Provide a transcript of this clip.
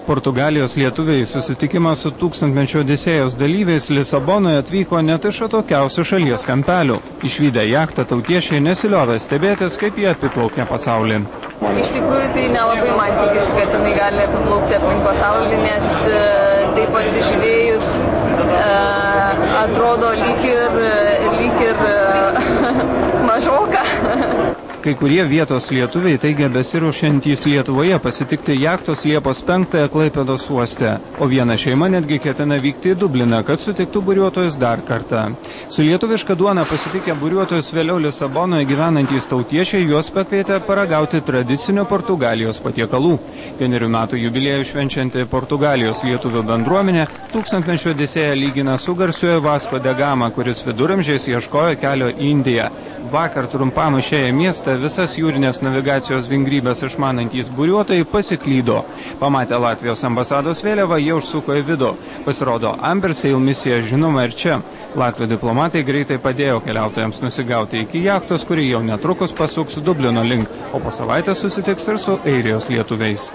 Portugalijos lietuviai susitikimą su tūkstantmečio Odisėjos dalyviais Lisabonoje atvyko net iš atokiausių šalies kampelių. Išvydę jachtą tautiečiai nesiliovė stebėtis, kaip jie apiplaukė pasaulį. Iš tikrųjų, tai nelabai man tikisi, kad jinai gali apiplaukti aplink pasaulį, nes tai pasižiūrėjus atrodo lyg ir mažoka. Kai kurie vietos lietuviai teigia besiruošiantys Lietuvoje pasitikti jachtos Liepos 5 Klaipėdos uoste, o viena šeima netgi ketina vykti į Dubliną, kad sutiktų buriuotojus dar kartą. Su lietuviška duona pasitikę buriuotojus vėliau Lisabonoje gyvenantys tautiečiai juos pakvietė paragauti tradicinio Portugalijos patiekalų. 1 metų jubiliejų švenčianti Portugalijos lietuvių bendruomenė tūkstantmečio Odisėją lygina su garsiuoju Vasco da Gama, kuris viduramžiais ieškojo kelio į Indiją. Vakar trumpam išėję miestą visas jūrinės navigacijos vingrybės išmanantys buriuotojai pasiklydo. Pamatę Latvijos ambasados vėliavą, jie užsuko į vidų. Pasirodo, Amber Sail misija žinoma ir čia. Latvių diplomatai greitai padėjo keliautojams nusigauti iki jachtos, kuri jau netrukus pasuks Dublino link, o po savaitės susitiks ir su Airijos lietuviais.